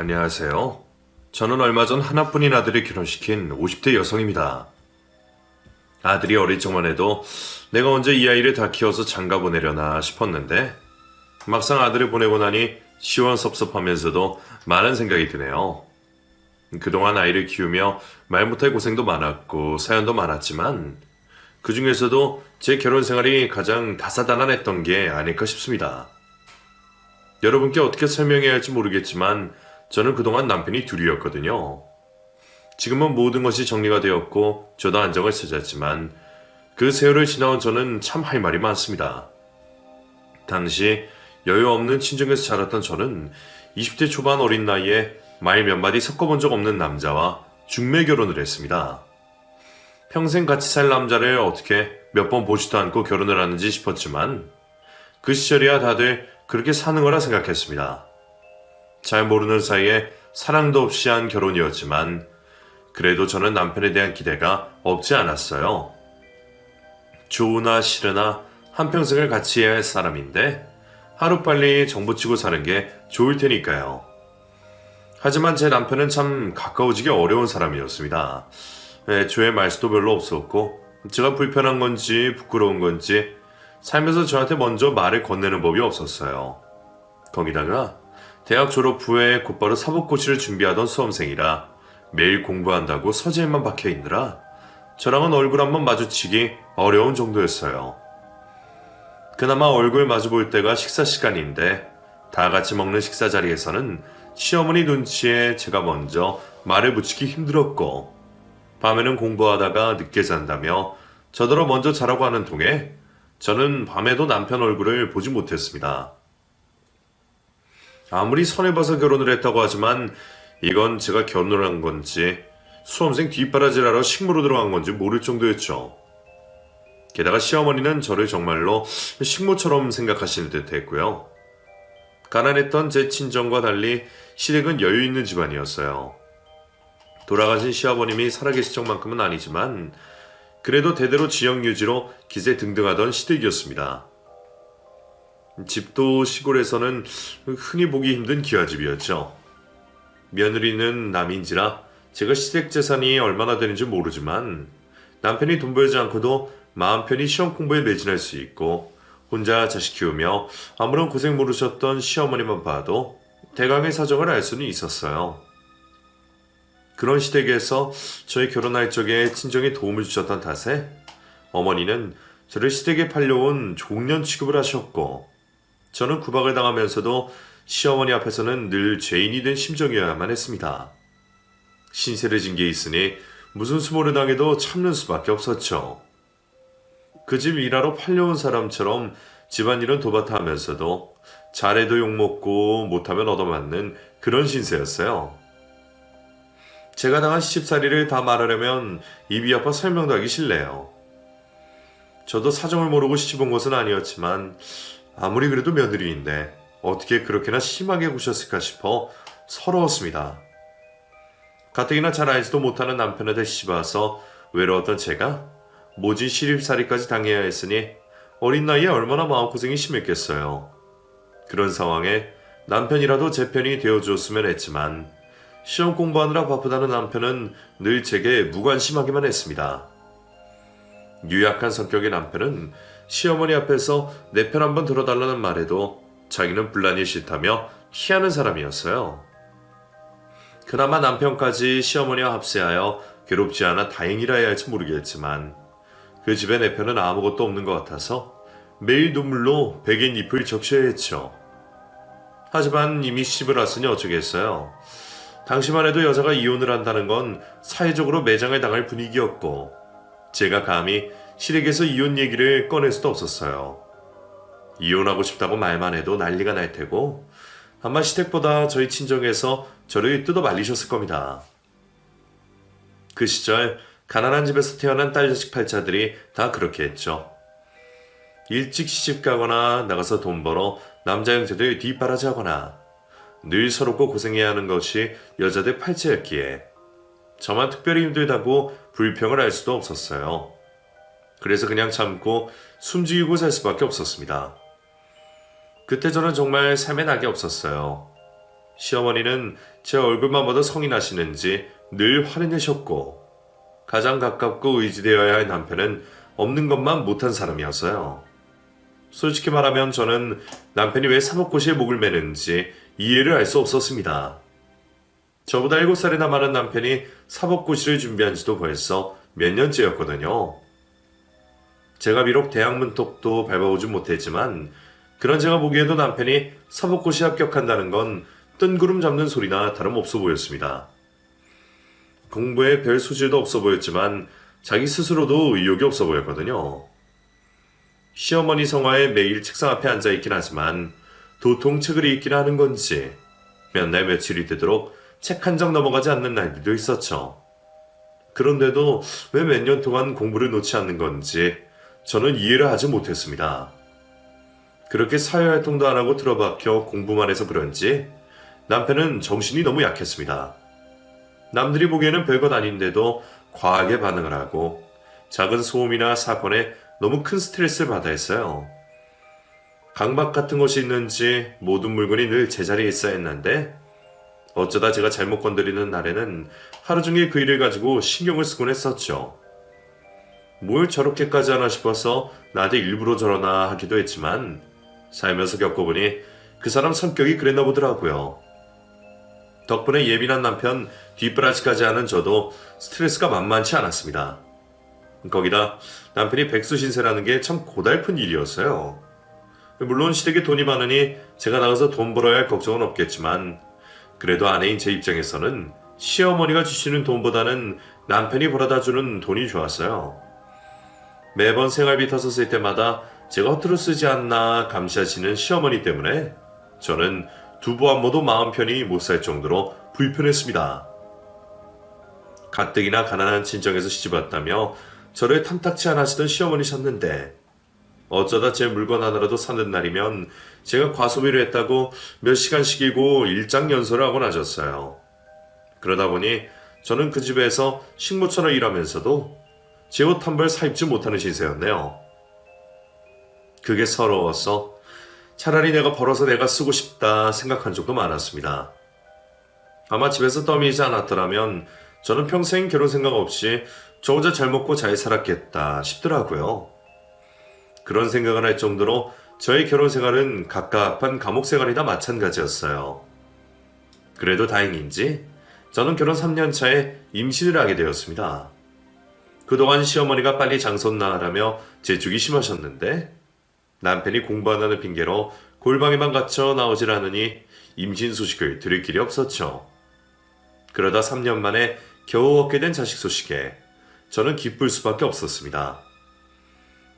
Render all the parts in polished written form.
안녕하세요. 저는 얼마 전 하나뿐인 아들을 결혼시킨 50대 여성입니다. 아들이 어릴 적만 해도 내가 언제 이 아이를 다 키워서 장가 보내려나 싶었는데 막상 아들을 보내고 나니 시원섭섭하면서도 많은 생각이 드네요. 그동안 아이를 키우며 말 못할 고생도 많았고 사연도 많았지만 그 중에서도 제 결혼 생활이 가장 다사다난했던 게 아닐까 싶습니다. 여러분께 어떻게 설명해야 할지 모르겠지만 저는 그동안 남편이 둘이었거든요. 지금은 모든 것이 정리가 되었고 저도 안정을 찾았지만 그 세월을 지나온 저는 참 할 말이 많습니다. 당시 여유 없는 친정에서 자랐던 저는 20대 초반 어린 나이에 말 몇 마디 섞어본 적 없는 남자와 중매 결혼을 했습니다. 평생 같이 살 남자를 어떻게 몇 번 보지도 않고 결혼을 하는지 싶었지만 그 시절이야 다들 그렇게 사는 거라 생각했습니다. 잘 모르는 사이에 사랑도 없이 한 결혼이었지만 그래도 저는 남편에 대한 기대가 없지 않았어요. 좋으나 싫으나 한평생을 같이 해야 할 사람인데 하루빨리 정보치고 사는 게 좋을 테니까요. 하지만 제 남편은 참 가까워지기 어려운 사람이었습니다. 애초에 말수도 별로 없었고 제가 불편한 건지 부끄러운 건지 살면서 저한테 먼저 말을 건네는 법이 없었어요. 거기다가 대학 졸업 후에 곧바로 사법고시를 준비하던 수험생이라 매일 공부한다고 서재에만 박혀있느라 저랑은 얼굴 한번 마주치기 어려운 정도였어요. 그나마 얼굴 마주볼 때가 식사 시간인데 다 같이 먹는 식사 자리에서는 시어머니 눈치에 제가 먼저 말을 붙이기 힘들었고 밤에는 공부하다가 늦게 잔다며 저더러 먼저 자라고 하는 통에 저는 밤에도 남편 얼굴을 보지 못했습니다. 아무리 선을 봐서 결혼을 했다고 하지만 이건 제가 결혼을 한 건지 수험생 뒷바라지라러 식모로 들어간 건지 모를 정도였죠. 게다가 시어머니는 저를 정말로 식모처럼 생각하시는 듯 했고요. 가난했던 제 친정과 달리 시댁은 여유 있는 집안이었어요. 돌아가신 시아버님이 살아계실 적만큼은 아니지만 그래도 대대로 지역 유지로 기세 등등하던 시댁이었습니다. 집도 시골에서는 흔히 보기 힘든 기와집이었죠. 며느리는 남인지라 제가 시댁 재산이 얼마나 되는지 모르지만 남편이 돈 벌지 않고도 마음 편히 시험 공부에 매진할 수 있고 혼자 자식 키우며 아무런 고생 모르셨던 시어머니만 봐도 대강의 사정을 알 수는 있었어요. 그런 시댁에서 저희 결혼할 적에 친정이 도움을 주셨던 탓에 어머니는 저를 시댁에 팔려온 종년 취급을 하셨고 저는 구박을 당하면서도 시어머니 앞에서는 늘 죄인이 된 심정이어야만 했습니다. 신세를 진 게 있으니 무슨 수모를 당해도 참는 수밖에 없었죠. 그 집 일하러 팔려온 사람처럼 집안일은 도맡아 하면서도 잘해도 욕먹고 못하면 얻어맞는 그런 신세였어요. 제가 당한 시집살이를 다 말하려면 입이 아파 설명도 하기 싫네요. 저도 사정을 모르고 시집 온 것은 아니었지만 아무리 그래도 며느리인데 어떻게 그렇게나 심하게 구셨을까 싶어 서러웠습니다. 가뜩이나 잘 알지도 못하는 남편한테 시집 와서 외로웠던 제가 모진 시집살이까지 당해야 했으니 어린 나이에 얼마나 마음고생이 심했겠어요. 그런 상황에 남편이라도 제 편이 되어주었으면 했지만 시험 공부하느라 바쁘다는 남편은 늘 제게 무관심하기만 했습니다. 유약한 성격의 남편은 시어머니 앞에서 내 편 한번 들어달라는 말에도 자기는 분란이 싫다며 피하는 사람이었어요. 그나마 남편까지 시어머니와 합세하여 괴롭지 않아 다행이라 해야 할지 모르겠지만 그 집에 내 편은 아무것도 없는 것 같아서 매일 눈물로 베개 잎을 적셔야 했죠. 하지만 이미 시집을 왔으니 어쩌겠어요. 당시만 해도 여자가 이혼을 한다는 건 사회적으로 매장을 당할 분위기였고 제가 감히 시댁에서 이혼 얘기를 꺼낼 수도 없었어요. 이혼하고 싶다고 말만 해도 난리가 날 테고 아마 시댁보다 저희 친정에서 저를 뜯어 말리셨을 겁니다. 그 시절 가난한 집에서 태어난 딸 자식 팔자들이 다 그렇게 했죠. 일찍 시집 가거나 나가서 돈 벌어 남자 형제들 뒷바라지하거나 늘 서럽고 고생해야 하는 것이 여자들 팔자였기에 저만 특별히 힘들다고 불평을 할 수도 없었어요. 그래서 그냥 참고 숨죽이고 살 수밖에 없었습니다. 그때 저는 정말 삶에 낙이 없었어요. 시어머니는 제 얼굴만 봐도 성이 나시는지 늘 화를 내셨고 가장 가깝고 의지되어야 할 남편은 없는 것만 못한 사람이었어요. 솔직히 말하면 저는 남편이 왜 사법고시에 목을 매는지 이해를 알 수 없었습니다. 저보다 7살이나 많은 남편이 사법고시를 준비한 지도 벌써 몇 년째였거든요. 제가 비록 대학 문턱도 밟아보지 못했지만 그런 제가 보기에도 남편이 사법고시 합격한다는 건 뜬구름 잡는 소리나 다름없어 보였습니다. 공부에 별 소질도 없어 보였지만 자기 스스로도 의욕이 없어 보였거든요. 시어머니 성화에 매일 책상 앞에 앉아있긴 하지만 도통 책을 읽기나 하는 건지 몇 날 며칠이 되도록 책 한 장 넘어가지 않는 날들도 있었죠. 그런데도 왜 몇 년 동안 공부를 놓지 않는 건지 저는 이해를 하지 못했습니다. 그렇게 사회활동도 안 하고 틀어박혀 공부만 해서 그런지 남편은 정신이 너무 약했습니다. 남들이 보기에는 별것 아닌데도 과하게 반응을 하고 작은 소음이나 사건에 너무 큰 스트레스를 받아 했어요. 강박 같은 것이 있는지 모든 물건이 늘 제자리에 있어야 했는데 어쩌다 제가 잘못 건드리는 날에는 하루 종일 그 일을 가지고 신경을 쓰곤 했었죠. 뭘 저렇게까지 하나 싶어서 나한테 일부러 저러나 하기도 했지만 살면서 겪어보니 그 사람 성격이 그랬나 보더라고요. 덕분에 예민한 남편 뒷바라지까지 하는 저도 스트레스가 만만치 않았습니다. 거기다 남편이 백수신세라는 게 참 고달픈 일이었어요. 물론 시댁에 돈이 많으니 제가 나가서 돈 벌어야 할 걱정은 없겠지만 그래도 아내인 제 입장에서는 시어머니가 주시는 돈보다는 남편이 벌어다 주는 돈이 좋았어요. 매번 생활비 타서 쓸 때마다 제가 허투루 쓰지 않나 감시하시는 시어머니 때문에 저는 두부 한 모도 마음 편히 못 살 정도로 불편했습니다. 가뜩이나 가난한 친정에서 시집왔다며 저를 탐탁치 않아 하시던 시어머니셨는데 어쩌다 제 물건 하나라도 사는 날이면 제가 과소비를 했다고 몇 시간씩이고 일장연설을 하고 나셨어요. 그러다 보니 저는 그 집에서 식모처럼 일하면서도 제 옷 한 벌 사입지 못하는 신세였네요. 그게 서러워서 차라리 내가 벌어서 내가 쓰고 싶다 생각한 적도 많았습니다. 아마 집에서 떠밀지 않았더라면 저는 평생 결혼 생각 없이 저 혼자 잘 먹고 잘 살았겠다 싶더라고요. 그런 생각을 할 정도로 저의 결혼 생활은 갑갑한 감옥 생활이나 마찬가지였어요. 그래도 다행인지 저는 결혼 3년 차에 임신을 하게 되었습니다. 그동안 시어머니가 빨리 장손 낳으라며 재촉이 심하셨는데 남편이 공부 안 하는 핑계로 골방에만 갇혀 나오질 않으니 임신 소식을 들을 길이 없었죠. 그러다 3년 만에 겨우 얻게 된 자식 소식에 저는 기쁠 수밖에 없었습니다.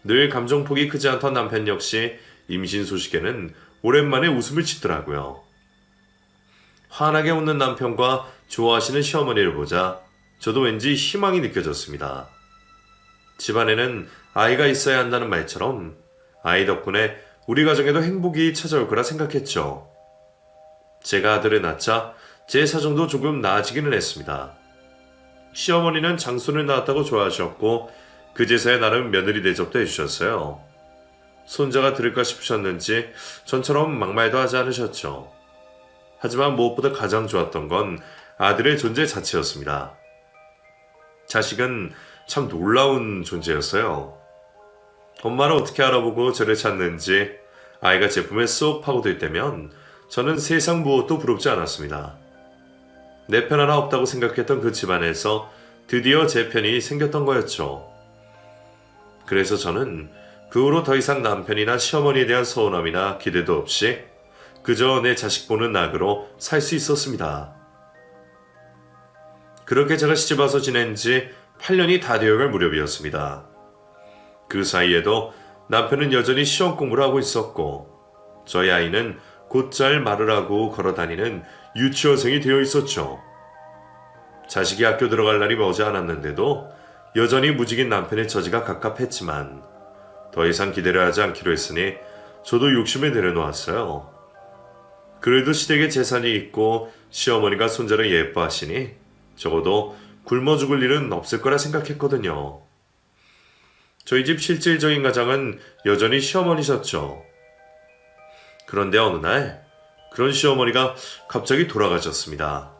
늘 감정폭이 크지 않던 남편 역시 임신 소식에는 오랜만에 웃음을 짓더라고요. 환하게 웃는 남편과 좋아하시는 시어머니를 보자 저도 왠지 희망이 느껴졌습니다. 집안에는 아이가 있어야 한다는 말처럼 아이 덕분에 우리 가정에도 행복이 찾아올 거라 생각했죠. 제가 아들을 낳자 제 사정도 조금 나아지기는 했습니다. 시어머니는 장손을 낳았다고 좋아하셨고 그제서야 나름 며느리 대접도 해주셨어요. 손자가 들을까 싶으셨는지 전처럼 막말도 하지 않으셨죠. 하지만 무엇보다 가장 좋았던 건 아들의 존재 자체였습니다. 자식은 참 놀라운 존재였어요. 엄마를 어떻게 알아보고 저를 찾는지 아이가 제품에 쏙 파고들 때면 저는 세상 무엇도 부럽지 않았습니다. 내 편 하나 없다고 생각했던 그 집안에서 드디어 제 편이 생겼던 거였죠. 그래서 저는 그 후로 더 이상 남편이나 시어머니에 대한 서운함이나 기대도 없이 그저 내 자식 보는 낙으로 살 수 있었습니다. 그렇게 제가 시집와서 지낸 지 8년이 다 되어갈 무렵이었습니다. 그 사이에도 남편은 여전히 시험 공부를 하고 있었고 저희 아이는 곧잘 말을 하고 걸어다니는 유치원생이 되어 있었죠. 자식이 학교 들어갈 날이 머지 않았는데도 여전히 무직인 남편의 처지가 갑갑했지만 더 이상 기대를 하지 않기로 했으니 저도 욕심을 내려놓았어요. 그래도 시댁에 재산이 있고 시어머니가 손자를 예뻐하시니 적어도 굶어 죽을 일은 없을 거라 생각했거든요. 저희 집 실질적인 가장은 여전히 시어머니셨죠. 그런데 어느 날 그런 시어머니가 갑자기 돌아가셨습니다.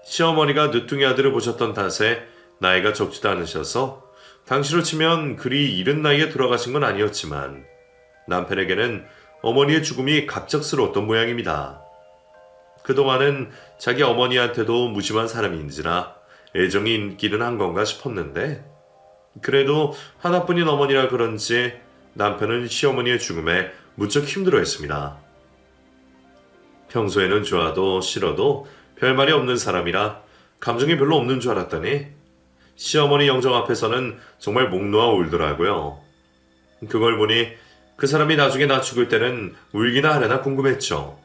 시어머니가 늦둥이 아들을 보셨던 탓에 나이가 적지도 않으셔서 당시로 치면 그리 이른 나이에 돌아가신 건 아니었지만 남편에게는 어머니의 죽음이 갑작스러웠던 모양입니다. 그동안은 자기 어머니한테도 무심한 사람인지라 애정이 있기는 한 건가 싶었는데 그래도 하나뿐인 어머니라 그런지 남편은 시어머니의 죽음에 무척 힘들어했습니다. 평소에는 좋아도 싫어도 별말이 없는 사람이라 감정이 별로 없는 줄 알았더니 시어머니 영정 앞에서는 정말 목 놓아 울더라고요. 그걸 보니 그 사람이 나중에 나 죽을 때는 울기나 하려나 궁금했죠.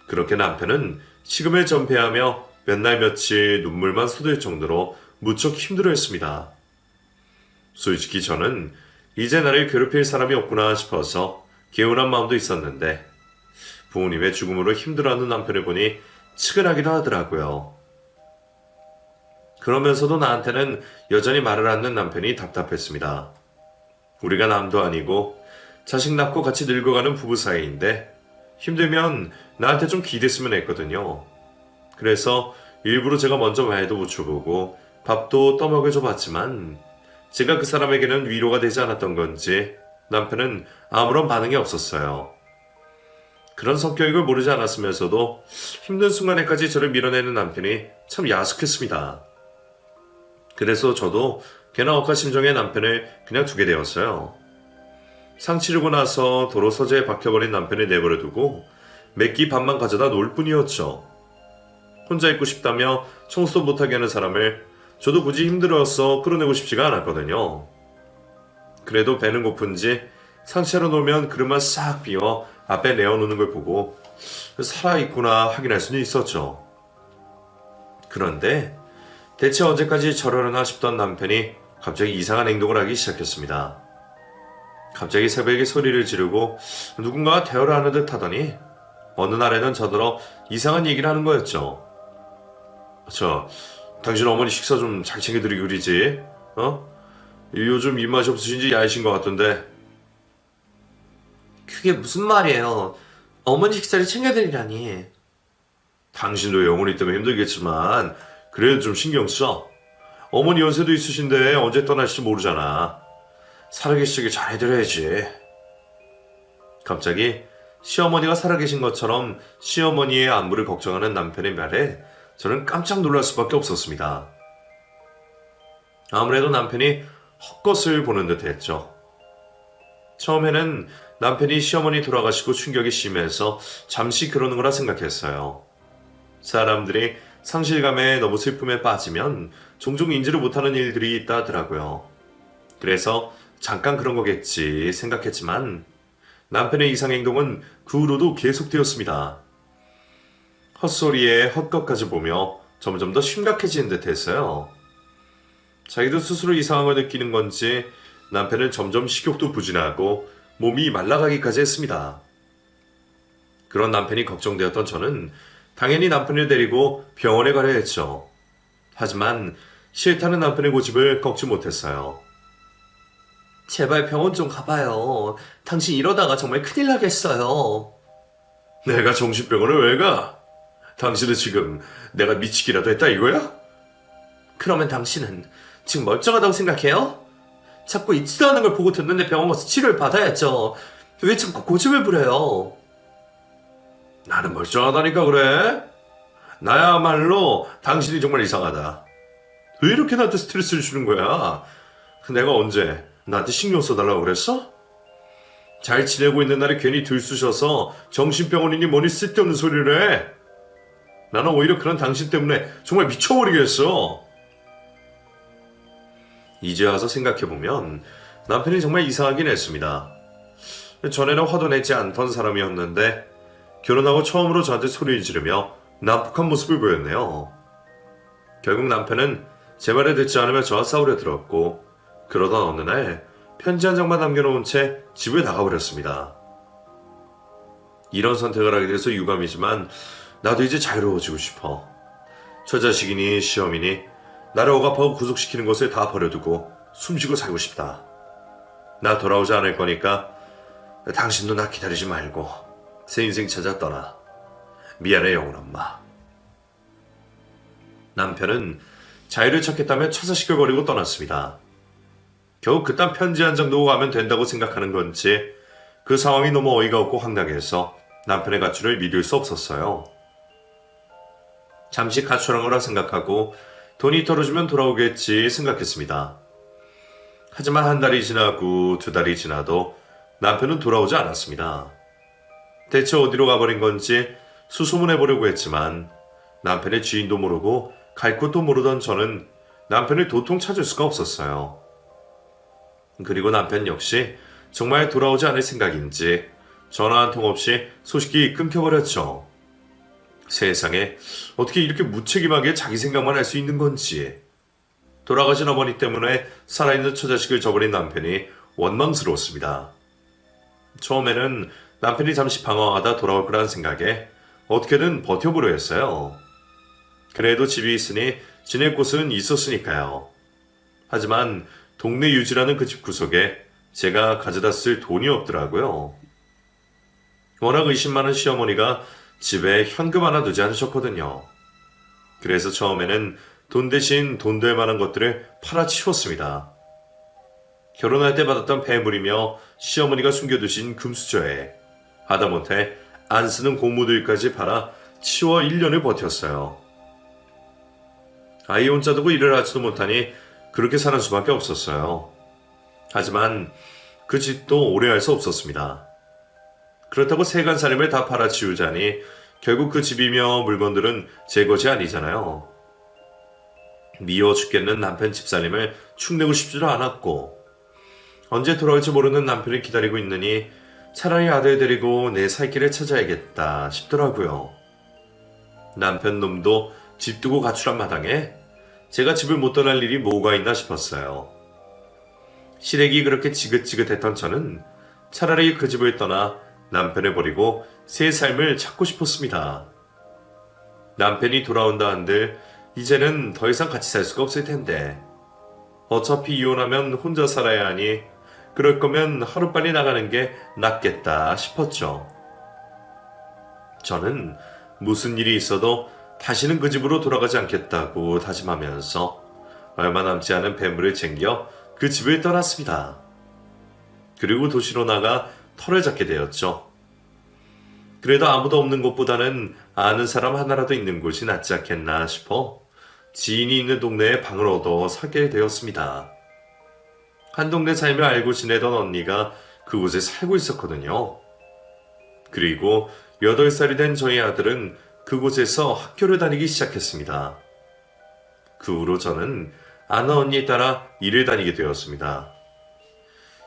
그렇게 남편은 식음을 전폐하며 몇 날 며칠 눈물만 쏟을 정도로 무척 힘들어했습니다. 솔직히 저는 이제 나를 괴롭힐 사람이 없구나 싶어서 개운한 마음도 있었는데 부모님의 죽음으로 힘들어하는 남편을 보니 측은하기도 하더라고요. 그러면서도 나한테는 여전히 말을 않는 남편이 답답했습니다. 우리가 남도 아니고 자식 낳고 같이 늙어가는 부부 사이인데 힘들면 나한테 좀 기댔으면 했거든요. 그래서 일부러 제가 먼저 말도 붙여보고 밥도 떠먹여줘 봤지만 제가 그 사람에게는 위로가 되지 않았던 건지 남편은 아무런 반응이 없었어요. 그런 성격을 모르지 않았으면서도 힘든 순간에까지 저를 밀어내는 남편이 참 야속했습니다. 그래서 저도 개나 억한 심정의 남편을 그냥 두게 되었어요. 상 치르고 나서 도로 서재에 박혀버린 남편을 내버려 두고 매끼 밥만 가져다 놓을 뿐이었죠. 혼자 있고 싶다며 청소도 못하게 하는 사람을 저도 굳이 힘들어서 끌어내고 싶지가 않았거든요. 그래도 배는 고픈지 상체로 놓으면 그릇만 싹 비워 앞에 내어놓는 걸 보고 살아있구나 확인할 수는 있었죠. 그런데 대체 언제까지 저러려나 싶던 남편이 갑자기 이상한 행동을 하기 시작했습니다. 갑자기 새벽에 소리를 지르고 누군가가 대화를 하는 듯 하더니 어느 날에는 저더러 이상한 얘기를 하는 거였죠. 당신 어머니 식사 좀 잘 챙겨드리고 그러지? 요즘 입맛이 없으신지 야이신 것 같던데. 그게 무슨 말이에요? 어머니 식사를 챙겨드리라니. 당신도 영혼이 때문에 힘들겠지만 그래도 좀 신경 써. 어머니 연세도 있으신데 언제 떠나실지 모르잖아. 살아계시게 잘해드려야지. 갑자기 시어머니가 살아계신 것처럼 시어머니의 안부를 걱정하는 남편의 말에 저는 깜짝 놀랄 수밖에 없었습니다. 아무래도 남편이 헛것을 보는 듯 했죠. 처음에는 남편이 시어머니 돌아가시고 충격이 심해서 잠시 그러는 거라 생각했어요. 사람들이 상실감에 너무 슬픔에 빠지면 종종 인지를 못하는 일들이 있다 하더라고요. 그래서 잠깐 그런 거겠지 생각했지만 남편의 이상 행동은 그 후로도 계속되었습니다. 헛소리에 헛것까지 보며 점점 더 심각해지는 듯 했어요. 자기도 스스로 이상한 걸 느끼는 건지 남편은 점점 식욕도 부진하고 몸이 말라가기까지 했습니다. 그런 남편이 걱정되었던 저는 당연히 남편을 데리고 병원에 가려 했죠. 하지만 싫다는 남편의 고집을 꺾지 못했어요. 제발 병원 좀 가봐요. 당신 이러다가 정말 큰일 나겠어요. 내가 정신병원을 왜 가? 당신은 지금 내가 미치기라도 했다 이거야? 그러면 당신은 지금 멀쩡하다고 생각해요? 자꾸 있지도 않은 걸 보고 듣는데 병원 가서 치료를 받아야죠. 왜 자꾸 고집을 부려요? 나는 멀쩡하다니까 그래? 나야말로 당신이 정말 이상하다. 왜 이렇게 나한테 스트레스를 주는 거야? 내가 언제 나한테 신경 써달라고 그랬어? 잘 지내고 있는 날에 괜히 들쑤셔서 정신병원이니 뭐니 쓸데없는 소리를 해. 나는 오히려 그런 당신 때문에 정말 미쳐버리겠어. 이제 와서 생각해보면 남편이 정말 이상하긴 했습니다. 전에는 화도 내지 않던 사람이었는데 결혼하고 처음으로 저한테 소리를 지르며 난폭한 모습을 보였네요. 결국 남편은 제 말을 듣지 않으며 저와 싸우려 들었고 그러던 어느 날 편지 한 장만 남겨놓은 채 집을 나가버렸습니다. 이런 선택을 하게 돼서 유감이지만 나도 이제 자유로워지고 싶어. 처자식이니 시험이니 나를 억압하고 구속시키는 것을 다 버려두고 숨쉬고 살고 싶다. 나 돌아오지 않을 거니까 당신도 나 기다리지 말고 새 인생 찾아 떠나. 미안해 영훈 엄마. 남편은 자유를 찾겠다며 차사식을 버리고 떠났습니다. 겨우 그딴 편지 한 장 두고 가면 된다고 생각하는 건지 그 상황이 너무 어이가 없고 황당해서 남편의 가출을 믿을 수 없었어요. 잠시 가출한 거라 생각하고 돈이 떨어지면 돌아오겠지 생각했습니다. 하지만 한 달이 지나고 두 달이 지나도 남편은 돌아오지 않았습니다. 대체 어디로 가버린 건지 수소문해보려고 했지만 남편의 지인도 모르고 갈 곳도 모르던 저는 남편을 도통 찾을 수가 없었어요. 그리고 남편 역시 정말 돌아오지 않을 생각인지 전화 한 통 없이 소식이 끊겨버렸죠. 세상에 어떻게 이렇게 무책임하게 자기 생각만 할 수 있는 건지. 돌아가신 어머니 때문에 살아있는 처자식을 저버린 남편이 원망스러웠습니다. 처음에는 남편이 잠시 방황하다 돌아올 거라는 생각에 어떻게든 버텨보려 했어요. 그래도 집이 있으니 지낼 곳은 있었으니까요. 하지만 동네 유지라는 그 집 구석에 제가 가져다 쓸 돈이 없더라고요. 워낙 의심 많은 시어머니가 집에 현금 하나 두지 않으셨거든요. 그래서 처음에는 돈 대신 돈 될 만한 것들을 팔아치웠습니다. 결혼할 때 받았던 폐물이며 시어머니가 숨겨두신 금수저에 하다못해 안 쓰는 고무들까지 팔아 치워 1년을 버텼어요. 아이 혼자 두고 일을 하지도 못하니 그렇게 사는 수밖에 없었어요. 하지만 그 집도 오래 할 수 없었습니다. 그렇다고 세간살림을 다 팔아치우자니 결국 그 집이며 물건들은 제 것이 아니잖아요. 미워 죽겠는 남편 집살림을 축내고 싶지도 않았고 언제 돌아올지 모르는 남편을 기다리고 있느니 차라리 아들 데리고 내 살 길을 찾아야겠다 싶더라고요. 남편 놈도 집 두고 가출한 마당에 제가 집을 못 떠날 일이 뭐가 있나 싶었어요. 시댁이 그렇게 지긋지긋했던 저는 차라리 그 집을 떠나 남편을 버리고 새 삶을 찾고 싶었습니다. 남편이 돌아온다 한들 이제는 더 이상 같이 살 수가 없을 텐데 어차피 이혼하면 혼자 살아야 하니 그럴 거면 하루빨리 나가는 게 낫겠다 싶었죠. 저는 무슨 일이 있어도 다시는 그 집으로 돌아가지 않겠다고 다짐하면서 얼마 남지 않은 폐물을 챙겨 그 집을 떠났습니다. 그리고 도시로 나가 터를 잡게 되었죠. 그래도 아무도 없는 곳보다는 아는 사람 하나라도 있는 곳이 낫지 않겠나 싶어 지인이 있는 동네에 방을 얻어 살게 되었습니다. 한 동네 살며 알고 지내던 언니가 그곳에 살고 있었거든요. 그리고 8살이 된 저희 아들은 그곳에서 학교를 다니기 시작했습니다. 그 후로 저는 아는 언니에 따라 일을 다니게 되었습니다.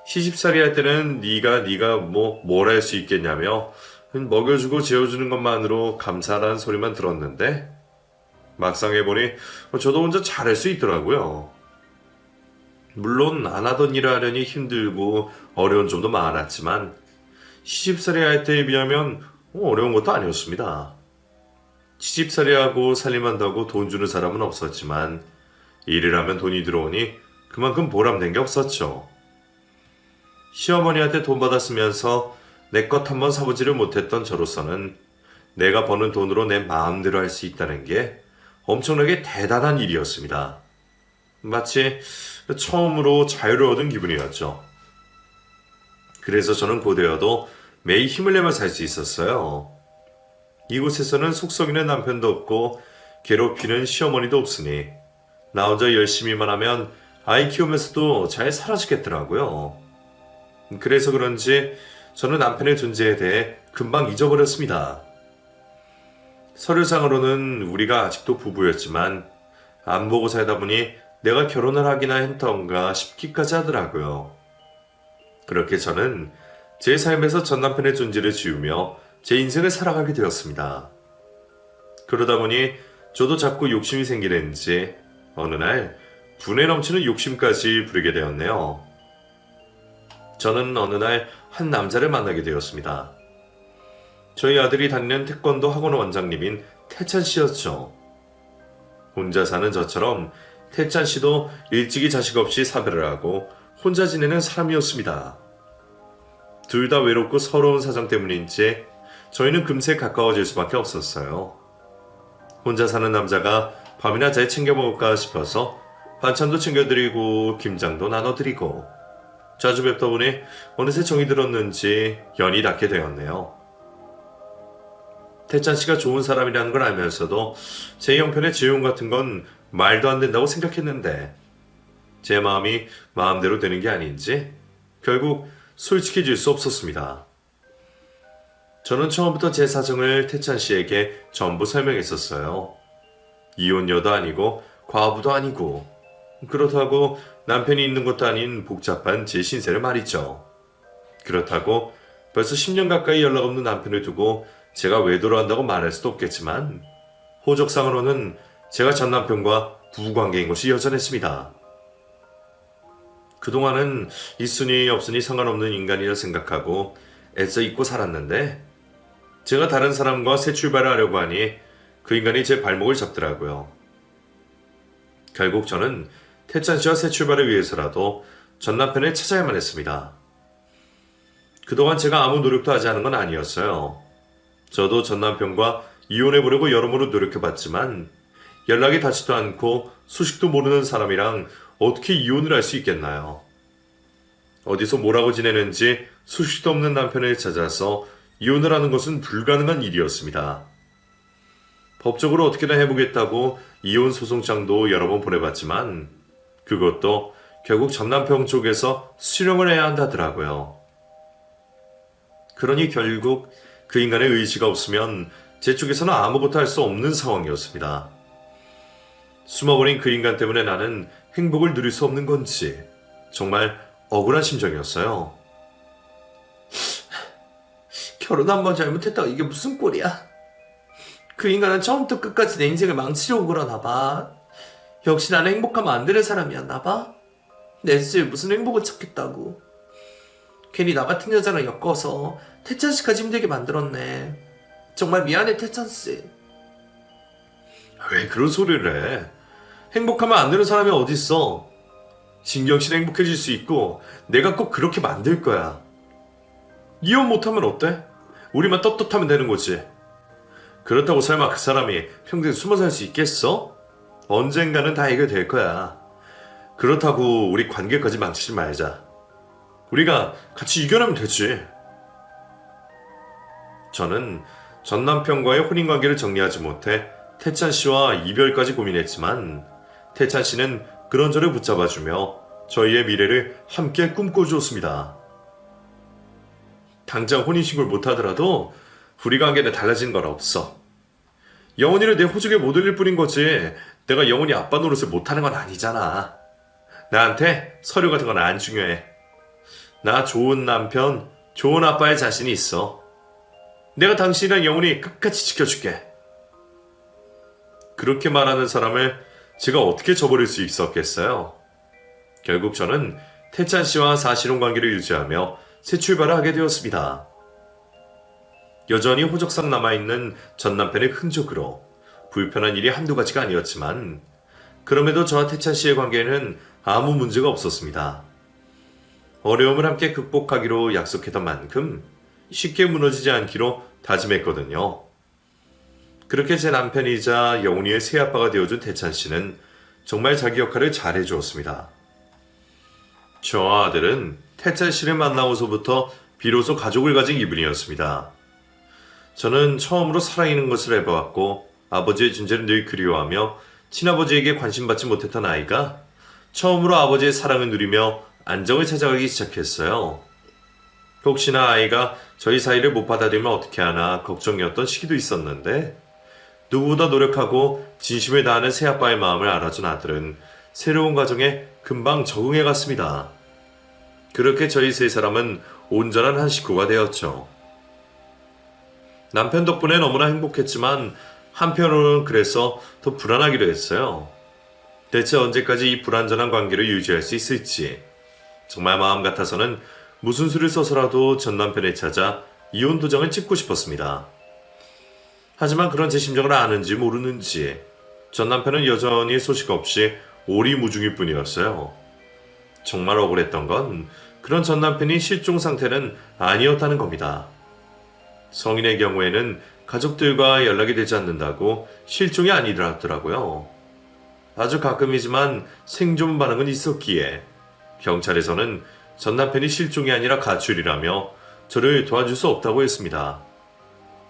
시집살이 할 때는 네가 뭘 할 수 있겠냐며 먹여주고 재워주는 것만으로 감사하다는 소리만 들었는데 막상 해보니 저도 혼자 잘할 수 있더라고요. 물론 안 하던 일을 하려니 힘들고 어려운 점도 많았지만 시집살이 할 때에 비하면 어려운 것도 아니었습니다. 시집살이하고 살림한다고 돈 주는 사람은 없었지만 일을 하면 돈이 들어오니 그만큼 보람된 게 없었죠. 시어머니한테 돈 받았으면서 내 것 한번 사보지를 못했던 저로서는 내가 버는 돈으로 내 마음대로 할 수 있다는 게 엄청나게 대단한 일이었습니다. 마치 처음으로 자유를 얻은 기분이었죠. 그래서 저는 고되어도 매일 힘을 내며 살 수 있었어요. 이곳에서는 속 썩이는 남편도 없고 괴롭히는 시어머니도 없으니 나 혼자 열심히만 하면 아이 키우면서도 잘 살아지겠더라고요. 그래서 그런지 저는 남편의 존재에 대해 금방 잊어버렸습니다. 서류상으로는 우리가 아직도 부부였지만 안 보고 살다 보니 내가 결혼을 하기나 했던가 싶기까지 하더라고요. 그렇게 저는 제 삶에서 전 남편의 존재를 지우며 제 인생을 살아가게 되었습니다. 그러다 보니 저도 자꾸 욕심이 생기는지 어느 날 분에 넘치는 욕심까지 부리게 되었네요. 저는 어느 날 한 남자를 만나게 되었습니다. 저희 아들이 다니는 태권도 학원 원장님인 태찬 씨였죠. 혼자 사는 저처럼 태찬 씨도 일찍이 자식 없이 사별을 하고 혼자 지내는 사람이었습니다. 둘 다 외롭고 서러운 사정 때문인지 저희는 금세 가까워질 수밖에 없었어요. 혼자 사는 남자가 밥이나 잘 챙겨 먹을까 싶어서 반찬도 챙겨드리고 김장도 나눠드리고 자주 뵙다 보니 어느새 정이 들었는지 연이 닿게 되었네요. 태찬 씨가 좋은 사람이라는 걸 알면서도 제 형편의 지용 같은 건 말도 안 된다고 생각했는데 제 마음이 마음대로 되는 게 아닌지 결국 솔직해질 수 없었습니다. 저는 처음부터 제 사정을 태찬 씨에게 전부 설명했었어요. 이혼녀도 아니고 과부도 아니고 그렇다고 남편이 있는 것도 아닌 복잡한 제 신세를 말이죠. 그렇다고 벌써 10년 가까이 연락 없는 남편을 두고 제가 외도를 한다고 말할 수도 없겠지만 호적상으로는 제가 전 남편과 부부관계인 것이 여전했습니다. 그동안은 있으니 없으니 상관없는 인간이라 생각하고 애써 잊고 살았는데 제가 다른 사람과 새 출발을 하려고 하니 그 인간이 제 발목을 잡더라고요. 결국 저는 태찬 씨와 새 출발을 위해서라도 전 남편을 찾아야만 했습니다. 그동안 제가 아무 노력도 하지 않은 건 아니었어요. 저도 전 남편과 이혼해보려고 여러모로 노력해봤지만 연락이 닿지도 않고 소식도 모르는 사람이랑 어떻게 이혼을 할 수 있겠나요? 어디서 뭐라고 지내는지 소식도 없는 남편을 찾아서 이혼을 하는 것은 불가능한 일이었습니다. 법적으로 어떻게든 해보겠다고 이혼 소송장도 여러 번 보내봤지만 그것도 결국 전 남편 쪽에서 수령을 해야 한다더라고요. 그러니 결국 그 인간의 의지가 없으면 제 쪽에서는 아무것도 할 수 없는 상황이었습니다. 숨어버린 그 인간 때문에 나는 행복을 누릴 수 없는 건지 정말 억울한 심정이었어요. 결혼 한 번 잘못했다가 이게 무슨 꼴이야? 그 인간은 처음부터 끝까지 내 인생을 망치려고 그러나 봐. 역시 나는 행복하면 안 되는 사람이었나 봐. 내 스스로에 무슨 행복을 찾겠다고. 괜히 나 같은 여자랑 엮어서 태찬 씨까지 힘들게 만들었네. 정말 미안해, 태찬 씨. 왜 그런 소리를 해? 행복하면 안 되는 사람이 어딨어? 진경 씨는 행복해질 수 있고 내가 꼭 그렇게 만들 거야. 이혼 못하면 어때? 우리만 떳떳하면 되는 거지. 그렇다고 설마 그 사람이 평생 숨어 살 수 있겠어? 언젠가는 다 해결될 거야. 그렇다고 우리 관계까지 망치지 말자. 우리가 같이 이겨내면 되지. 저는 전 남편과의 혼인관계를 정리하지 못해 태찬 씨와 이별까지 고민했지만 태찬 씨는 그런 저를 붙잡아주며 저희의 미래를 함께 꿈꿔주었습니다. 당장 혼인신고를 못하더라도 우리 관계는 달라진 건 없어. 영훈이를 내 호적에 못 올릴 뿐인 거지 내가 영훈이 아빠 노릇을 못하는 건 아니잖아. 나한테 서류 같은 건 안 중요해. 나 좋은 남편, 좋은 아빠의 자신이 있어. 내가 당신이랑 영훈이 끝까지 지켜줄게. 그렇게 말하는 사람을 제가 어떻게 저버릴 수 있었겠어요? 결국 저는 태찬 씨와 사실혼 관계를 유지하며 새 출발을 하게 되었습니다. 여전히 호적상 남아있는 전 남편의 흔적으로 불편한 일이 한두 가지가 아니었지만 그럼에도 저와 태찬 씨의 관계에는 아무 문제가 없었습니다. 어려움을 함께 극복하기로 약속했던 만큼 쉽게 무너지지 않기로 다짐했거든요. 그렇게 제 남편이자 영훈이의 새아빠가 되어준 태찬 씨는 정말 자기 역할을 잘 해주었습니다. 저와 아들은 태찬 씨를 만나고서부터 비로소 가족을 가진 기분이었습니다. 저는 처음으로 살아있는 것을 해보았고 아버지의 존재를 늘 그리워하며 친아버지에게 관심받지 못했던 아이가 처음으로 아버지의 사랑을 누리며 안정을 찾아가기 시작했어요. 혹시나 아이가 저희 사이를 못 받아들이면 어떻게 하나 걱정이었던 시기도 있었는데 누구보다 노력하고 진심을 다하는 새아빠의 마음을 알아준 아들은 새로운 가정에 금방 적응해 갔습니다. 그렇게 저희 세 사람은 온전한 한 식구가 되었죠. 남편 덕분에 너무나 행복했지만 한편으로는 그래서 더 불안하기도 했어요. 대체 언제까지 이 불안전한 관계를 유지할 수 있을지. 정말 마음 같아서는 무슨 수를 써서라도 전 남편을 찾아 이혼 도장을 찍고 싶었습니다. 하지만 그런 제 심정을 아는지 모르는지 전 남편은 여전히 소식 없이 오리무중일 뿐이었어요. 정말 억울했던 건 그런 전 남편이 실종 상태는 아니었다는 겁니다. 성인의 경우에는 가족들과 연락이 되지 않는다고 실종이 아니더라고요. 아주 가끔이지만 생존 반응은 있었기에 경찰에서는 전 남편이 실종이 아니라 가출이라며 저를 도와줄 수 없다고 했습니다.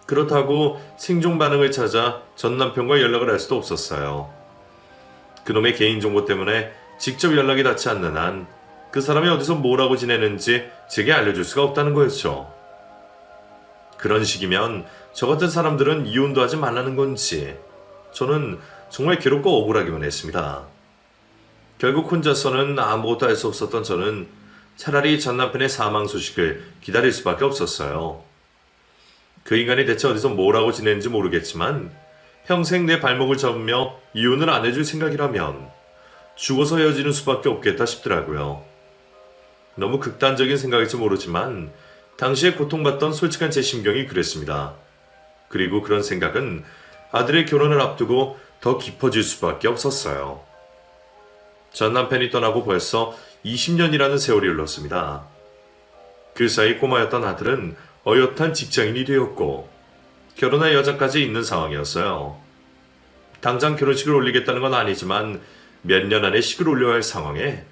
그렇다고 생존 반응을 찾아 전 남편과 연락을 할 수도 없었어요. 그놈의 개인정보 때문에 직접 연락이 닿지 않는 한 그 사람이 어디서 뭘 하고 지내는지 제게 알려줄 수가 없다는 거였죠. 그런 식이면 저 같은 사람들은 이혼도 하지 말라는 건지 저는 정말 괴롭고 억울하기만 했습니다. 결국 혼자서는 아무것도 할 수 없었던 저는 차라리 전 남편의 사망 소식을 기다릴 수밖에 없었어요. 그 인간이 대체 어디서 뭘 하고 지내는지 모르겠지만 평생 내 발목을 잡으며 이혼을 안 해줄 생각이라면 죽어서 헤어지는 수밖에 없겠다 싶더라고요. 너무 극단적인 생각일지 모르지만 당시에 고통받던 솔직한 제 심경이 그랬습니다. 그리고 그런 생각은 아들의 결혼을 앞두고 더 깊어질 수밖에 없었어요. 전 남편이 떠나고 벌써 20년이라는 세월이 흘렀습니다. 그 사이 꼬마였던 아들은 어엿한 직장인이 되었고 결혼할 여자까지 있는 상황이었어요. 당장 결혼식을 올리겠다는 건 아니지만 몇 년 안에 식을 올려야 할 상황에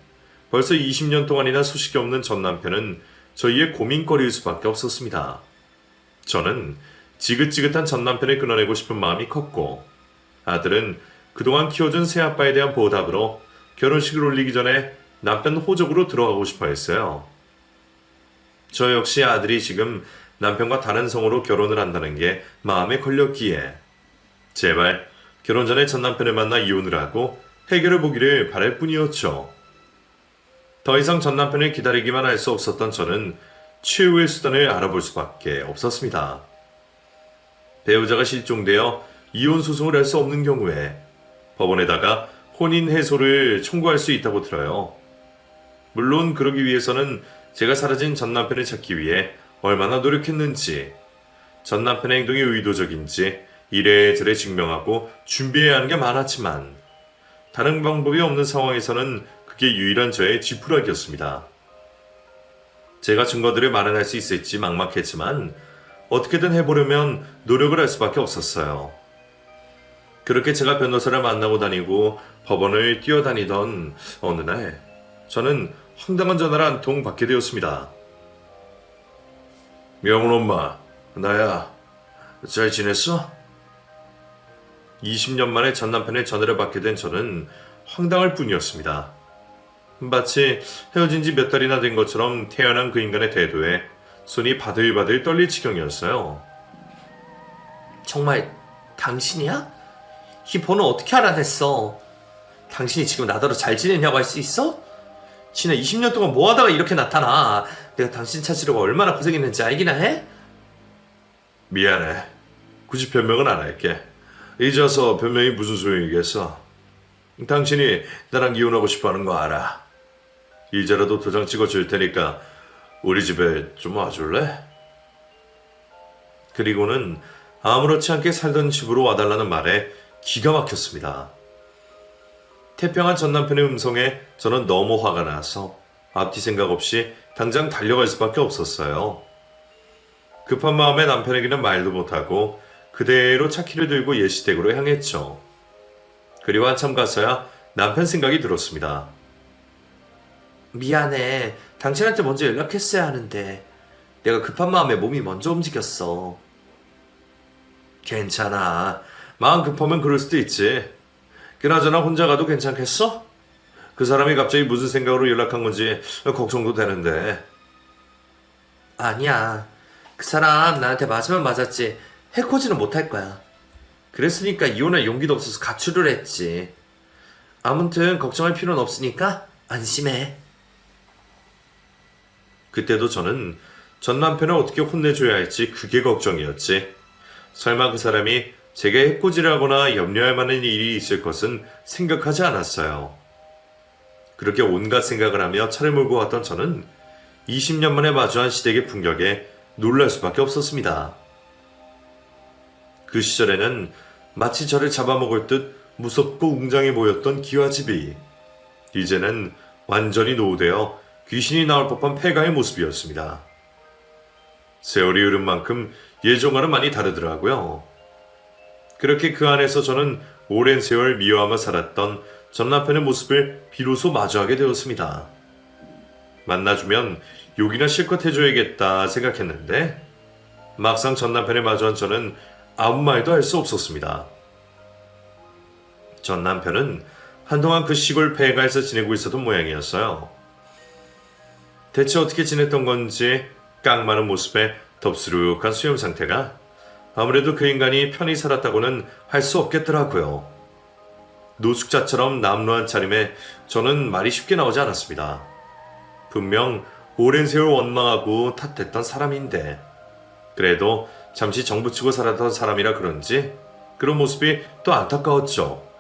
벌써 20년 동안이나 소식이 없는 전 남편은 저희의 고민거리일 수밖에 없었습니다. 저는 지긋지긋한 전 남편을 끊어내고 싶은 마음이 컸고 아들은 그동안 키워준 새아빠에 대한 보답으로 결혼식을 올리기 전에 남편 호적으로 들어가고 싶어 했어요. 저 역시 아들이 지금 남편과 다른 성으로 결혼을 한다는 게 마음에 걸렸기에 제발 결혼 전에 전 남편을 만나 이혼을 하고 해결해 보기를 바랄 뿐이었죠. 더 이상 전 남편을 기다리기만 할 수 없었던 저는 최후의 수단을 알아볼 수밖에 없었습니다. 배우자가 실종되어 이혼 소송을 할 수 없는 경우에 법원에다가 혼인 해소를 청구할 수 있다고 들어요. 물론 그러기 위해서는 제가 사라진 전 남편을 찾기 위해 얼마나 노력했는지, 전 남편의 행동이 의도적인지 이래저래 증명하고 준비해야 하는 게 많았지만 다른 방법이 없는 상황에서는 그게 유일한 저의 지푸라기였습니다. 제가 증거들을 마련할 수 있을지 막막했지만 어떻게든 해보려면 노력을 할 수밖에 없었어요. 그렇게 제가 변호사를 만나고 다니고 법원을 뛰어다니던 어느 날 저는 황당한 전화를 한 통 받게 되었습니다. 명훈 엄마, 나야. 잘 지냈어? 20년 만에 전 남편의 전화를 받게 된 저는 황당할 뿐이었습니다. 마치 헤어진 지 몇 달이나 된 것처럼 태어난 그 인간의 태도에 손이 바들바들 떨릴 지경이었어요. 정말 당신이야? 이 번호 어떻게 알아냈어? 당신이 지금 나더러 잘 지내냐고 할 수 있어? 지난 20년 동안 뭐 하다가 이렇게 나타나? 내가 당신 찾으려고 얼마나 고생했는지 알기나 해? 미안해. 굳이 변명은 안 할게. 이제 와서 변명이 무슨 소용이겠어. 당신이 나랑 이혼하고 싶어하는 거 알아. 이제라도 도장 찍어줄 테니까 우리 집에 좀 와줄래? 그리고는 아무렇지 않게 살던 집으로 와달라는 말에 기가 막혔습니다. 태평한 전 남편의 음성에 저는 너무 화가 나서 앞뒤 생각 없이 당장 달려갈 수밖에 없었어요. 급한 마음에 남편에게는 말도 못하고 그대로 차키를 들고 예시댁으로 향했죠. 그리고 한참 가서야 남편 생각이 들었습니다. 미안해. 당신한테 먼저 연락했어야 하는데 내가 급한 마음에 몸이 먼저 움직였어. 괜찮아. 마음 급하면 그럴 수도 있지. 그나저나 혼자 가도 괜찮겠어? 그 사람이 갑자기 무슨 생각으로 연락한 건지 걱정도 되는데. 아니야. 그 사람 나한테 맞으면 맞았지 해코지는 못할 거야. 그랬으니까 이혼할 용기도 없어서 가출을 했지. 아무튼 걱정할 필요는 없으니까 안심해. 그때도 저는 전 남편을 어떻게 혼내줘야 할지 그게 걱정이었지. 설마 그 사람이 제게 해코지를 하거나 염려할 만한 일이 있을 것은 생각하지 않았어요. 그렇게 온갖 생각을 하며 차를 몰고 왔던 저는 20년 만에 마주한 시댁의 풍경에 놀랄 수밖에 없었습니다. 그 시절에는 마치 저를 잡아먹을 듯 무섭고 웅장해 보였던 기와집이 이제는 완전히 노후되어 귀신이 나올 법한 폐가의 모습이었습니다. 세월이 흐른 만큼 예전과는 많이 다르더라고요. 그렇게 그 안에서 저는 오랜 세월 미워하며 살았던 전 남편의 모습을 비로소 마주하게 되었습니다. 만나주면 욕이나 실컷 해줘야겠다 생각했는데 막상 전 남편을 마주한 저는 아무 말도 할 수 없었습니다. 전 남편은 한동안 그 시골 폐가에서 지내고 있었던 모양이었어요. 대체 어떻게 지냈던 건지 깡 마른 모습에 덥수룩한 수염 상태가 아무래도 그 인간이 편히 살았다고는 할 수 없겠더라고요. 노숙자처럼 남루한 차림에 저는 말이 쉽게 나오지 않았습니다. 분명 오랜 세월 원망하고 탓했던 사람인데 그래도 잠시 정부치고 살았던 사람이라 그런지 그런 모습이 또 안타까웠죠.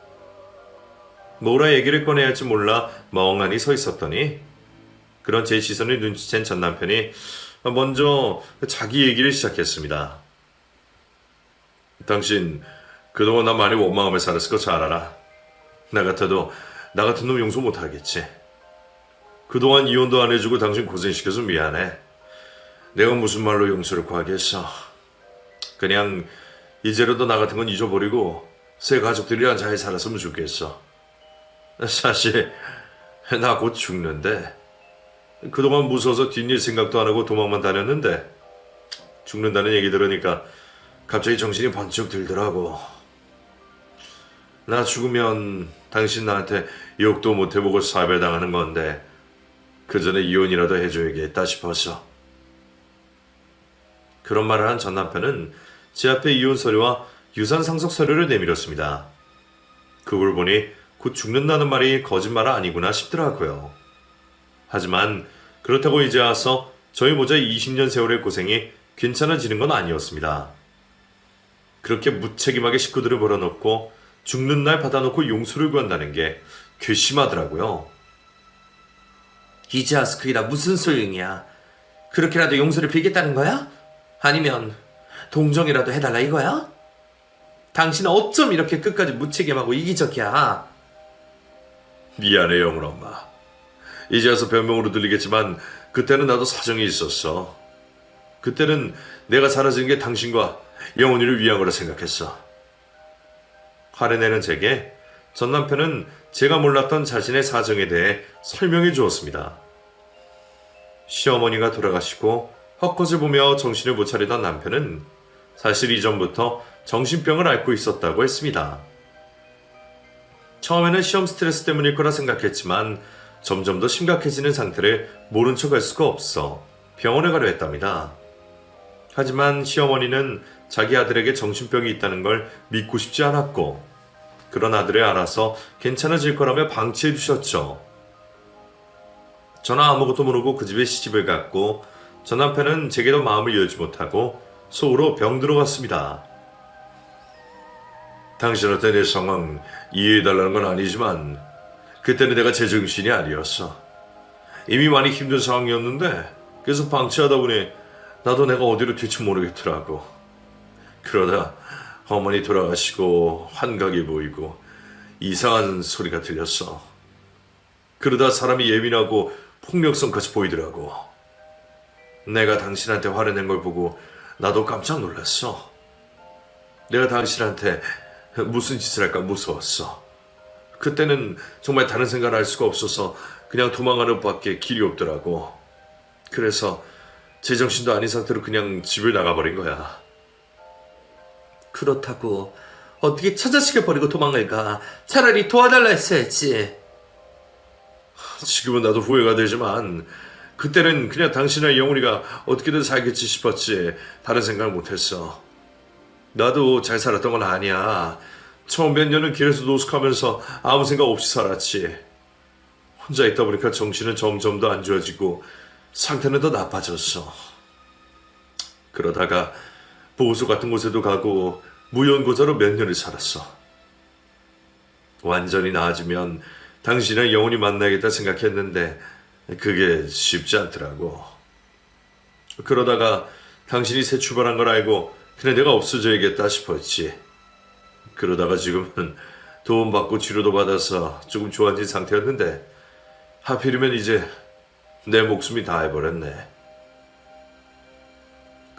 뭐라 얘기를 꺼내야 할지 몰라 멍하니 서 있었더니 그런 제 시선을 눈치챈 전 남편이 먼저 자기 얘기를 시작했습니다. 당신 그동안 나 많이 원망하며 살았을 거 잘 알아. 나 같아도 나 같은 놈 용서 못하겠지. 그동안 이혼도 안 해주고 당신 고생시켜서 미안해. 내가 무슨 말로 용서를 구하겠어. 그냥 이제라도 나 같은 건 잊어버리고 새 가족들이랑 잘 살았으면 좋겠어. 사실 나 곧 죽는데 그동안 무서워서 뒷일 생각도 안 하고 도망만 다녔는데 죽는다는 얘기 들으니까 갑자기 정신이 번쩍 들더라고. 나 죽으면 당신 나한테 욕도 못 해보고 사별당하는 건데 그 전에 이혼이라도 해줘야겠다 싶어서. 그런 말을 한 전 남편은 제 앞에 이혼 서류와 유산 상속 서류를 내밀었습니다. 그걸 보니 곧 죽는다는 말이 거짓말 아니구나 싶더라고요. 하지만 그렇다고 이제 와서 저희 모자 20년 세월의 고생이 괜찮아지는 건 아니었습니다. 그렇게 무책임하게 식구들을 벌어놓고 죽는 날 받아놓고 용서를 구한다는 게 괘씸하더라고요. 이제 와서 그게 다 무슨 소용이야? 그렇게라도 용서를 빌겠다는 거야? 아니면 동정이라도 해달라 이거야? 당신은 어쩜 이렇게 끝까지 무책임하고 이기적이야? 미안해 영훈 엄마. 이제 와서 변명으로 들리겠지만 그때는 나도 사정이 있었어. 그때는 내가 사라진 게 당신과 영훈이를 위한 거라 생각했어. 화를 내는 제게 전 남편은 제가 몰랐던 자신의 사정에 대해 설명해 주었습니다. 시어머니가 돌아가시고 헛것을 보며 정신을 못 차리던 남편은 사실 이전부터 정신병을 앓고 있었다고 했습니다. 처음에는 시험 스트레스 때문일 거라 생각했지만 점점 더 심각해지는 상태를 모른 척 할 수가 없어 병원에 가려 했답니다. 하지만 시어머니는 자기 아들에게 정신병이 있다는 걸 믿고 싶지 않았고 그런 아들을 알아서 괜찮아질 거라며 방치해 두셨죠. 저는 아무것도 모르고 그 집에 시집을 갔고 전 남편은 제게도 마음을 열지 못하고 속으로 병들어 갔습니다. 당신한테 내 상황 이해해달라는 건 아니지만 그때는 내가 제정신이 아니었어. 이미 많이 힘든 상황이었는데 계속 방치하다 보니 나도 내가 어디로 튈지 모르겠더라고. 그러다 어머니 돌아가시고 환각이 보이고 이상한 소리가 들렸어. 그러다 사람이 예민하고 폭력성까지 보이더라고. 내가 당신한테 화를 낸 걸 보고 나도 깜짝 놀랐어. 내가 당신한테 무슨 짓을 할까 무서웠어. 그때는 정말 다른 생각을 할 수가 없어서 그냥 도망가는 밖에 길이 없더라고. 그래서 제정신도 아닌 상태로 그냥 집을 나가버린 거야. 그렇다고 어떻게 처자식을 버리고 도망을 가? 차라리 도와달라 했어야지. 지금은 나도 후회가 되지만 그때는 그냥 당신이나 영훈이가 어떻게든 살겠지 싶었지 다른 생각을 못했어. 나도 잘 살았던 건 아니야. 처음 몇 년은 길에서 노숙하면서 아무 생각 없이 살았지. 혼자 있다 보니까 정신은 점점 더 안 좋아지고 상태는 더 나빠졌어. 그러다가 보호소 같은 곳에도 가고 무연고자로 몇 년을 살았어. 완전히 나아지면 당신이랑 영원히 만나야겠다 생각했는데 그게 쉽지 않더라고. 그러다가 당신이 새 출발한 걸 알고 그냥 내가 없어져야겠다 싶었지. 그러다가 지금은 도움받고 치료도 받아서 조금 좋아진 상태였는데 하필이면 이제 내 목숨이 다 해버렸네.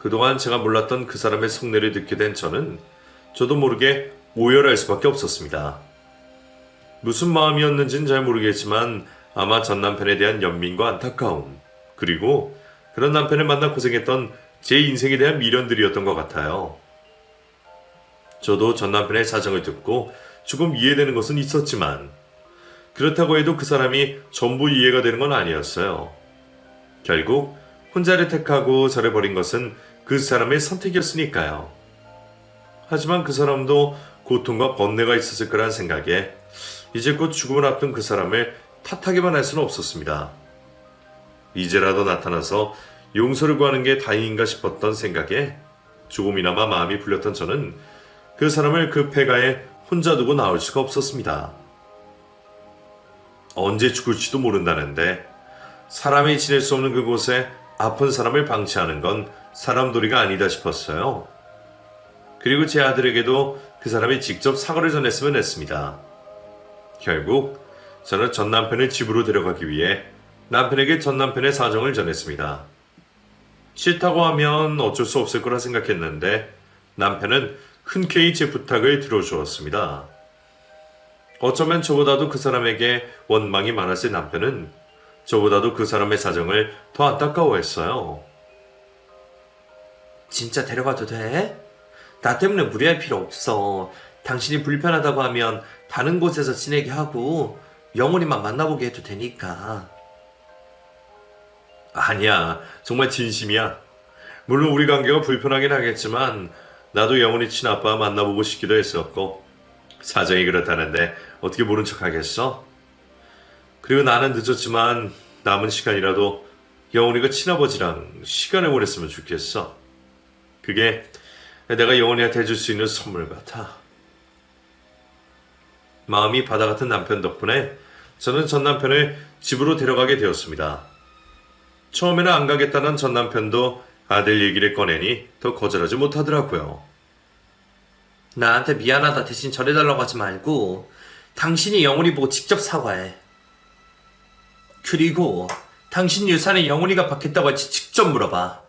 그동안 제가 몰랐던 그 사람의 속내를 듣게 된 저는 저도 모르게 오열할 수밖에 없었습니다. 무슨 마음이었는지는 잘 모르겠지만 아마 전 남편에 대한 연민과 안타까움, 그리고 그런 남편을 만나 고생했던 제 인생에 대한 미련들이었던 것 같아요. 저도 전 남편의 사정을 듣고 조금 이해되는 것은 있었지만 그렇다고 해도 그 사람이 전부 이해가 되는 건 아니었어요. 결국 혼자를 택하고 저를 버린 것은 그 사람의 선택이었으니까요. 하지만 그 사람도 고통과 번뇌가 있었을 거란 생각에 이제 곧 죽음을 앞둔 그 사람을 탓하기만 할 수는 없었습니다. 이제라도 나타나서 용서를 구하는 게 다행인가 싶었던 생각에 조금이나마 마음이 풀렸던 저는 그 사람을 그 폐가에 혼자 두고 나올 수가 없었습니다. 언제 죽을지도 모른다는데 사람이 지낼 수 없는 그곳에 아픈 사람을 방치하는 건 사람도리가 아니다 싶었어요. 그리고 제 아들에게도 그 사람이 직접 사과를 전했으면 했습니다. 결국 저는 전 남편을 집으로 데려가기 위해 남편에게 전 남편의 사정을 전했습니다. 싫다고 하면 어쩔 수 없을 거라 생각했는데 남편은 흔쾌히 제 부탁을 들어주었습니다. 어쩌면 저보다도 그 사람에게 원망이 많았을 남편은 저보다도 그 사람의 사정을 더 안타까워했어요. 진짜 데려가도 돼? 나 때문에 무리할 필요 없어. 당신이 불편하다고 하면 다른 곳에서 지내게 하고 영훈이만 만나보게 해도 되니까. 아니야, 정말 진심이야. 물론 우리 관계가 불편하긴 하겠지만 나도 영훈이 친아빠 만나보고 싶기도 했었고 사정이 그렇다는데 어떻게 모른 척 하겠어? 그리고 나는 늦었지만 남은 시간이라도 영훈이가 친아버지랑 시간을 보냈으면 좋겠어. 그게 내가 영훈이한테 해줄 수 있는 선물 같아. 마음이 바다 같은 남편 덕분에 저는 전 남편을 집으로 데려가게 되었습니다. 처음에는 안 가겠다는 전 남편도 아들 얘기를 꺼내니 더 거절하지 못하더라고요. 나한테 미안하다 대신 절해달라고 하지 말고 당신이 영훈이 보고 직접 사과해. 그리고 당신 유산에 영훈이가 받겠다고 할지 직접 물어봐.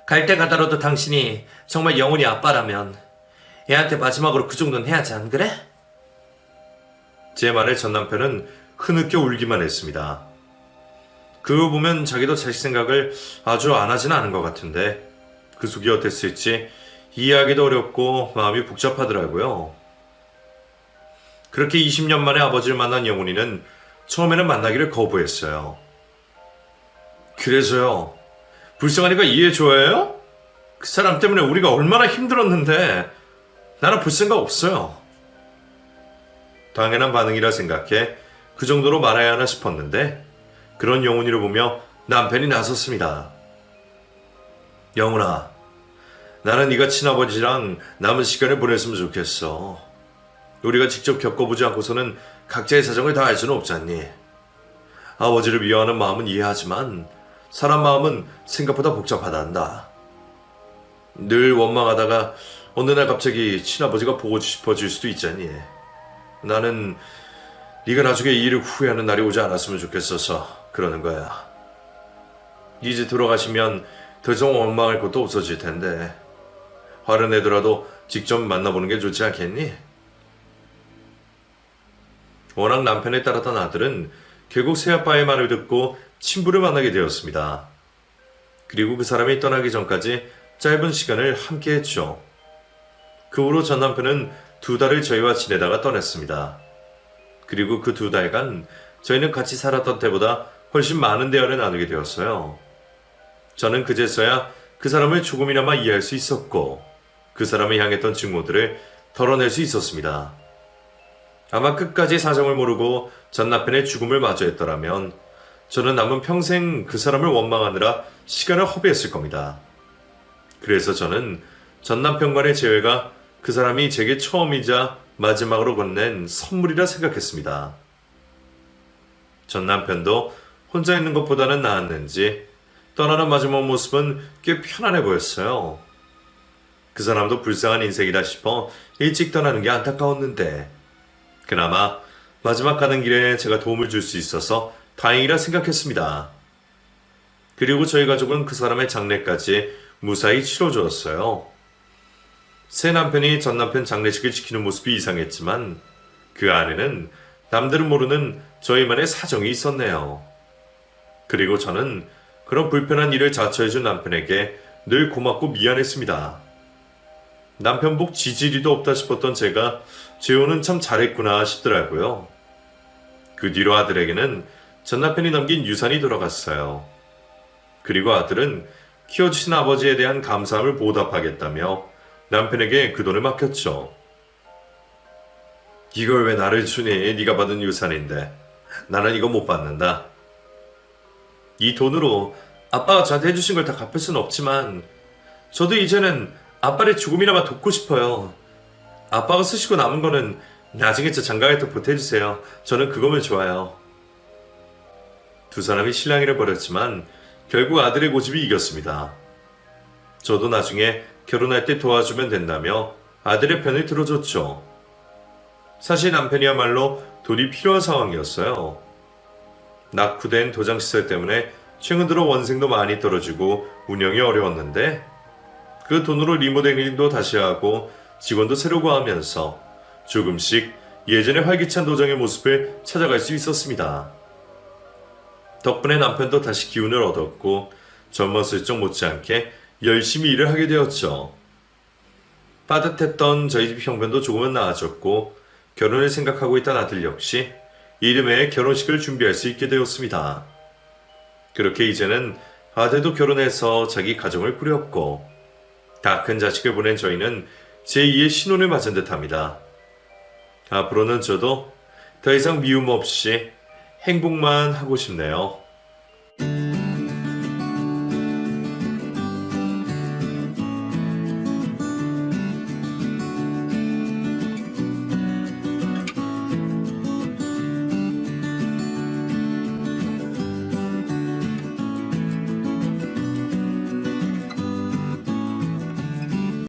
갈 때 가더라도 당신이 정말 영훈이 아빠라면 애한테 마지막으로 그 정도는 해야지, 안 그래? 제 말에 전 남편은 흐느껴 울기만 했습니다. 그거 보면 자기도 자식 생각을 아주 안 하진 않은 것 같은데 그 속이 어땠을지 이해하기도 어렵고 마음이 복잡하더라고요. 그렇게 20년 만에 아버지를 만난 영훈이는 처음에는 만나기를 거부했어요. 그래서요, 불쌍하니까 이해해줘요? 그 사람 때문에 우리가 얼마나 힘들었는데 나는 볼 생각 없어요. 당연한 반응이라 생각해 그 정도로 말아야 하나 싶었는데 그런 영훈이를 보며 남편이 나섰습니다. 영훈아, 나는 네가 친아버지랑 남은 시간을 보냈으면 좋겠어. 우리가 직접 겪어보지 않고서는 각자의 사정을 다 알 수는 없잖니. 아버지를 미워하는 마음은 이해하지만 사람 마음은 생각보다 복잡하단다. 늘 원망하다가 어느 날 갑자기 친아버지가 보고 싶어질 수도 있잖니. 나는 네가 나중에 이 일을 후회하는 날이 오지 않았으면 좋겠어서 그러는 거야. 이제 돌아가시면 더 이상 원망할 것도 없어질 텐데 화를 내더라도 직접 만나보는 게 좋지 않겠니? 워낙 남편에 따랐던 아들은 결국 새아빠의 말을 듣고 친부를 만나게 되었습니다. 그리고 그 사람이 떠나기 전까지 짧은 시간을 함께 했죠. 그 후로 전 남편은 2달을 저희와 지내다가 떠났습니다. 그리고 그 2달간 저희는 같이 살았던 때보다 훨씬 많은 대화를 나누게 되었어요. 저는 그제서야 그 사람을 조금이나마 이해할 수 있었고 그 사람을 향했던 증오들을 덜어낼 수 있었습니다. 아마 끝까지 사정을 모르고 전 남편의 죽음을 마주했더라면 저는 남은 평생 그 사람을 원망하느라 시간을 허비했을 겁니다. 그래서 저는 전 남편과의 재회가 그 사람이 제게 처음이자 마지막으로 건넨 선물이라 생각했습니다. 전 남편도 혼자 있는 것보다는 나았는지 떠나는 마지막 모습은 꽤 편안해 보였어요. 그 사람도 불쌍한 인생이다 싶어 일찍 떠나는 게 안타까웠는데 그나마 마지막 가는 길에 제가 도움을 줄 수 있어서 다행이라 생각했습니다. 그리고 저희 가족은 그 사람의 장례까지 무사히 치러주었어요. 새 남편이 전 남편 장례식을 지키는 모습이 이상했지만 그 안에는 남들은 모르는 저희만의 사정이 있었네요. 그리고 저는 그런 불편한 일을 자처해준 남편에게 늘 고맙고 미안했습니다. 남편 복 지지리도 없다 싶었던 제가 재혼은 참 잘했구나 싶더라고요. 그 뒤로 아들에게는 전 남편이 남긴 유산이 돌아갔어요. 그리고 아들은 키워주신 아버지에 대한 감사함을 보답하겠다며 남편에게 그 돈을 맡겼죠. 이걸 왜 나를 주니? 네가 받은 유산인데. 나는 이거 못 받는다. 이 돈으로 아빠가 저한테 해주신 걸 다 갚을 수는 없지만 저도 이제는 아빠를 조금이나마 돕고 싶어요. 아빠가 쓰시고 남은 거는 나중에 저 장가갈 때 보태주세요. 저는 그거면 좋아요. 두 사람이 실랑이를 벌였지만 결국 아들의 고집이 이겼습니다. 저도 나중에 결혼할 때 도와주면 된다며 아들의 편을 들어줬죠. 사실 남편이야말로 돈이 필요한 상황이었어요. 낙후된 도장시설 때문에 최근 들어 원생도 많이 떨어지고 운영이 어려웠는데 그 돈으로 리모델링도 다시 하고 직원도 새로 구하면서 조금씩 예전의 활기찬 도장의 모습을 찾아갈 수 있었습니다. 덕분에 남편도 다시 기운을 얻었고 젊었을 적 못지않게 열심히 일을 하게 되었죠. 빠듯했던 저희 집 형편도 조금은 나아졌고 결혼을 생각하고 있던 아들 역시 이듬해 결혼식을 준비할 수 있게 되었습니다. 그렇게 이제는 아들도 결혼해서 자기 가정을 꾸렸고 다 큰 자식을 보낸 저희는 제2의 신혼을 맞은 듯합니다. 앞으로는 저도 더 이상 미움 없이 행복만 하고 싶네요.